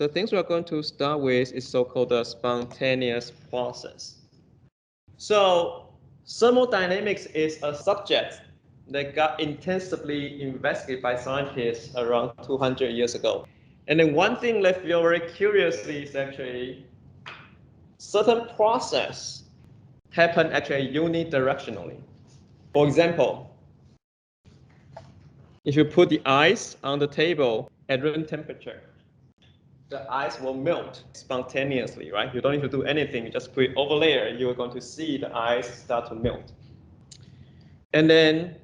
the things we're going to start with is so-called the spontaneous process. So thermodynamics is a subject that got intensively investigated by scientists around 200 years ago. And then one thing that feel very curiously is actually certain process happen actually unidirectionally. For example, if you put the ice on the table at room temperature, the ice will melt spontaneously, right? You don't need to do anything. You just put it over there. You're going to see the ice start to melt. And then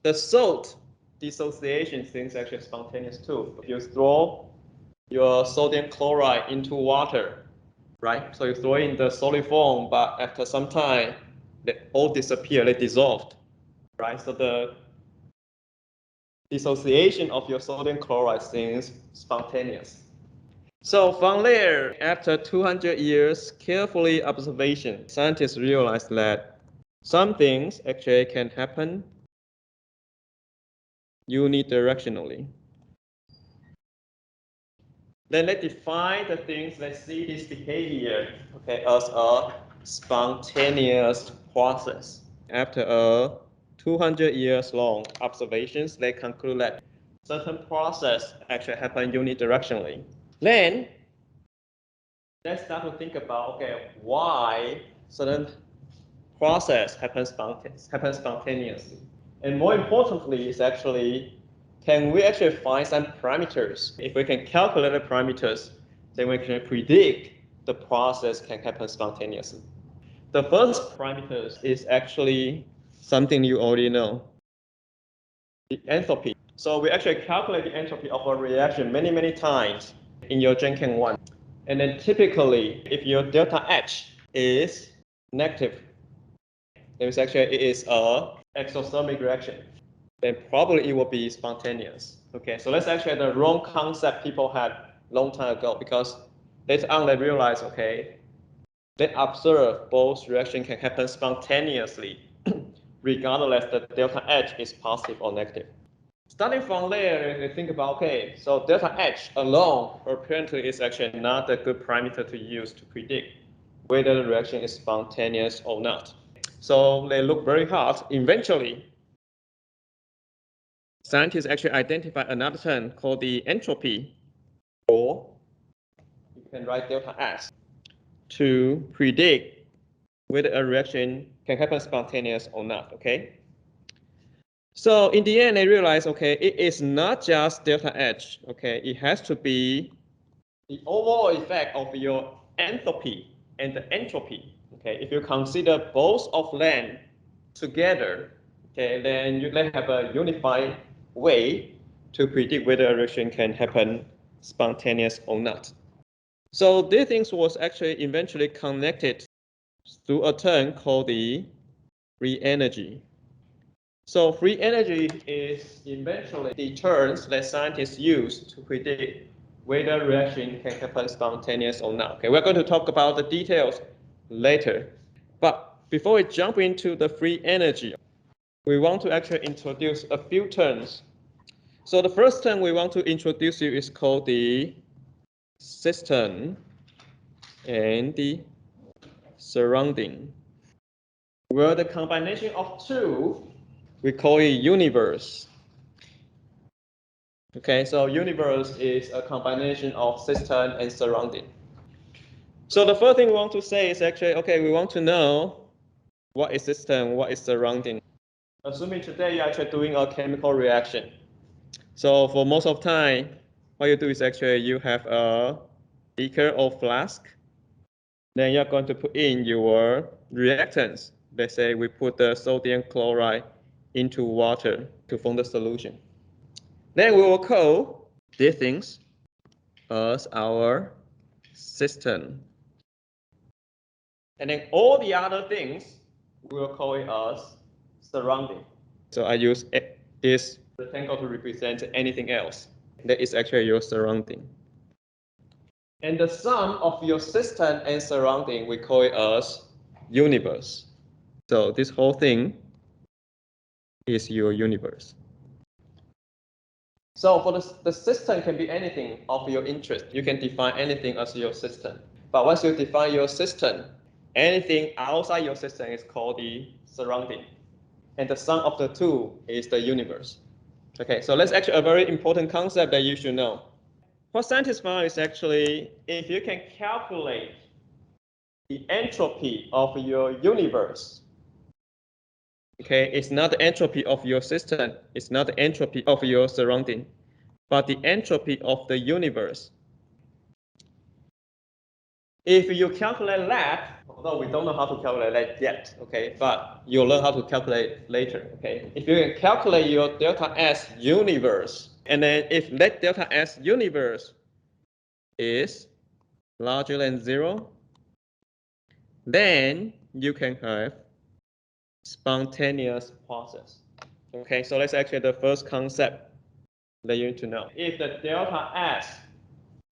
the salt dissociation thing is actually spontaneous too. If you throw your sodium chloride into water, right? So you throw it in the solid form, but after some time, they all disappear, they dissolved, right? So the dissociation of your sodium chloride is spontaneous. So from there, after 200 years carefully observation, scientists realized that some things actually can happen unidirectionally. Then let's define the things, let's see this behavior, okay, as a spontaneous process. After a 200 years long observations, they conclude that certain process actually happen unidirectionally. Then let's start to think about, okay, why certain process happens spontaneously. And more importantly, is actually, can we actually find some parameters? If we can calculate the parameters, then we can predict the process can happen spontaneously. The first parameter is actually something you already know, the entropy. So we actually calculate the entropy of a reaction many times in your Jenkins 1. And then typically, if your delta H is negative, then it's actually it is a exothermic reaction. Then probably it will be spontaneous. Okay, so that's actually the wrong concept people had long time ago, because later on they realized, okay, they observe both reactions can happen spontaneously, regardless the delta H is positive or negative. Starting from there, they think about, okay, so delta H alone apparently is actually not a good parameter to use to predict whether the reaction is spontaneous or not. So they look very hard. Eventually, scientists actually identify another term called the entropy, or you can write delta S, to predict whether a reaction can happen spontaneous or not, okay? So in the end, they realize, okay, it is not just delta H, okay? It has to be the overall effect of your enthalpy and the entropy, okay? If you consider both of them together, okay, then they have a unified way to predict whether a reaction can happen spontaneous or not. So these things was actually eventually connected through a term called the free energy. So free energy is eventually the terms that scientists use to predict whether reaction can happen spontaneous or not. Okay, we're going to talk about the details later. But before we jump into the free energy, we want to actually introduce a few terms. So the first term we want to introduce you is called the system and the surrounding, where the combination of two, we call it universe. Okay, so universe is a combination of system and surrounding. So the first thing we want to say is actually, okay, we want to know what is system, what is surrounding. Assuming today you're actually doing a chemical reaction. So for most of the time, what you do is actually you have a beaker or flask. Then you're going to put in your reactants. Let's say we put the sodium chloride into water to form the solution. Then we will call these things as our system. And then all the other things, we will call it as surrounding. So I use this rectangle to represent anything else. That is actually your surrounding. And the sum of your system and surrounding, we call it as universe. So this whole thing is your universe. So for the system can be anything of your interest. You can define anything as your system. But once you define your system, anything outside your system is called the surrounding. And the sum of the two is the universe. Okay, so that's actually a very important concept that you should know. What scientists found is actually if you can calculate the entropy of your universe, okay, it's not the entropy of your system, it's not the entropy of your surrounding, but the entropy of the universe. If you calculate that, although we don't know how to calculate that yet, okay, but you'll learn how to calculate later, okay? If you can calculate your delta S universe, and then if that delta S universe is larger than 0, then you can have spontaneous process. Okay, so that's actually the first concept that you need to know. If the delta S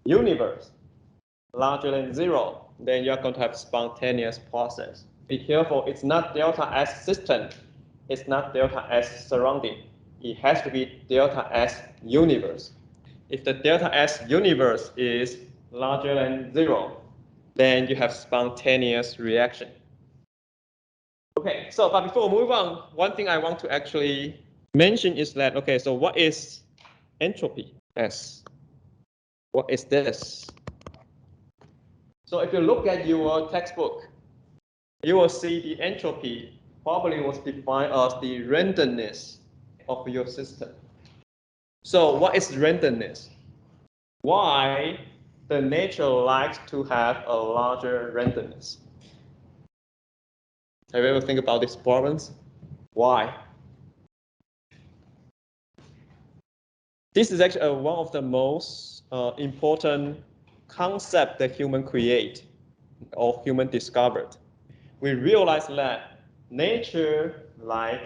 universe larger than 0, then you're going to have spontaneous process. Be careful, it's not delta S system, it's not delta S surrounding. It has to be delta S universe. If the delta S universe is larger than 0, then you have spontaneous reaction. Okay, so but before we move on, one thing I want to actually mention is that, okay, so what is entropy? S. What is this? So if you look at your textbook, you will see the entropy probably was defined as the randomness of your system. So what is randomness? Why the nature likes to have a larger randomness? Have you ever think about these problems? Why? This is actually one of the most important concepts that human create or human discovered. We realize that nature like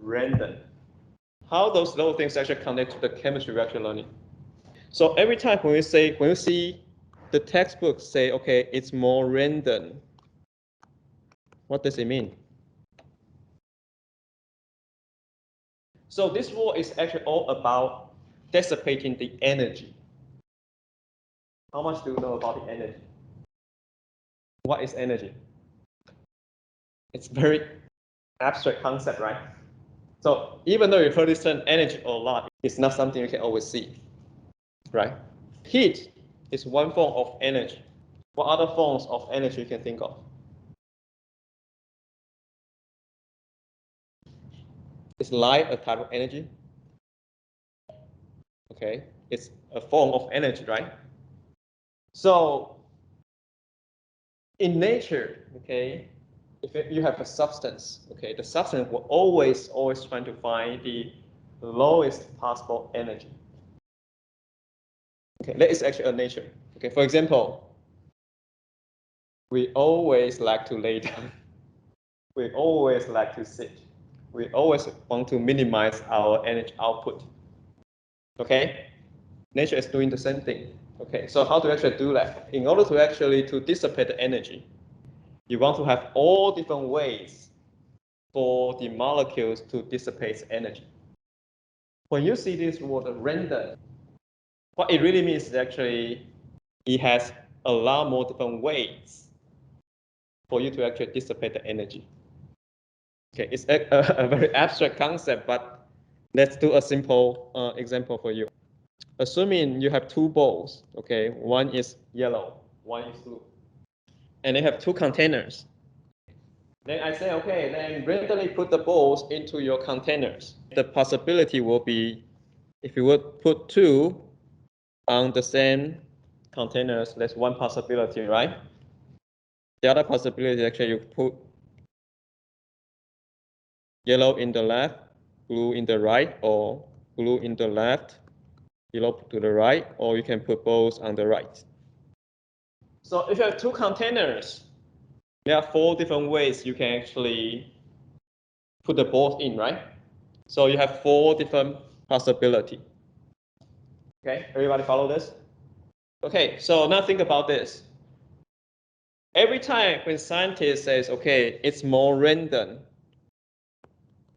random. How those little things actually connect to the chemistry we actually learning. So every time when you see the textbook say, okay, it's more random, what does it mean? So this word is actually all about dissipating the energy. How much do you know about the energy? What is energy? It's very abstract concept, right? So even though you've heard this term energy a lot, it's not something you can always see, right? Heat is one form of energy. What other forms of energy you can think of? Is light a type of energy? Okay, it's a form of energy, right? So in nature, okay, if you have a substance, okay, the substance will always trying to find the lowest possible energy. Okay, that is actually a nature. Okay, for example, we always like to lay down. We always like to sit. We always want to minimize our energy output. Okay, nature is doing the same thing. Okay, so how to actually do that? In order to actually to dissipate the energy, you want to have all different ways for the molecules to dissipate energy. When you see this word random, what it really means is actually it has a lot more different ways for you to actually dissipate the energy. Okay, it's a very abstract concept, but let's do a simple example for you. Assuming you have two bowls, okay, one is yellow, one is blue, and they have two containers. Then I say, okay, then randomly put the bowls into your containers. The possibility will be, if you would put two on the same containers, that's one possibility, right? The other possibility is actually you put yellow in the left, blue in the right, or blue in the left, yellow to the right, or you can put both on the right. So if you have two containers, there are 4 different ways you can actually put the both in, right? So you have 4 different possibilities. Okay, everybody follow this? Okay, so now think about this. Every time when scientist says, okay, it's more random,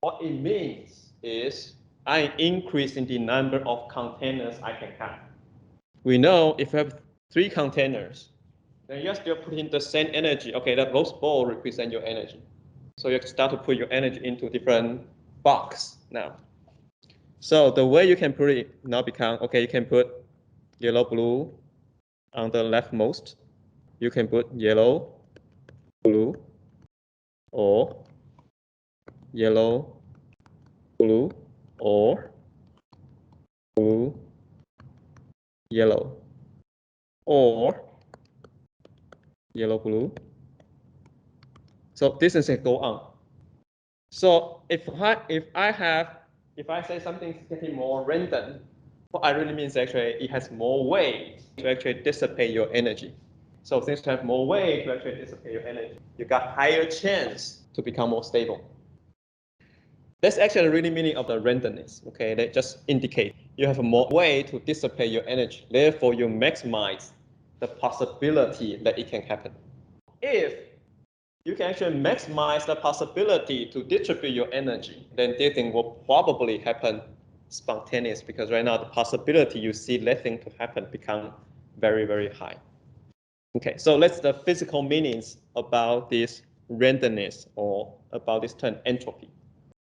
what it means is I'm increasing the number of containers I can have. We know if you have 3 containers, then you're still putting the same energy. Okay, that those balls represent your energy. So you start to put your energy into different box now. So the way you can put it now become, okay, you can put yellow, blue on the leftmost. You can put yellow, blue, or yellow, blue, or blue, yellow, or yellow, blue. So this is a go on. So if I say something's getting more random, what I really mean is actually it has more ways to actually dissipate your energy. So things have more way to actually dissipate your energy. You got higher chance to become more stable. That's actually the really meaning of the randomness. Okay, that just indicate you have a more way to dissipate your energy. Therefore, you maximize the possibility that it can happen. If you can actually maximize the possibility to distribute your energy, then this thing will probably happen spontaneous, because right now the possibility you see that thing to happen become very, very high. Okay, so let's the physical meanings about this randomness or about this term entropy.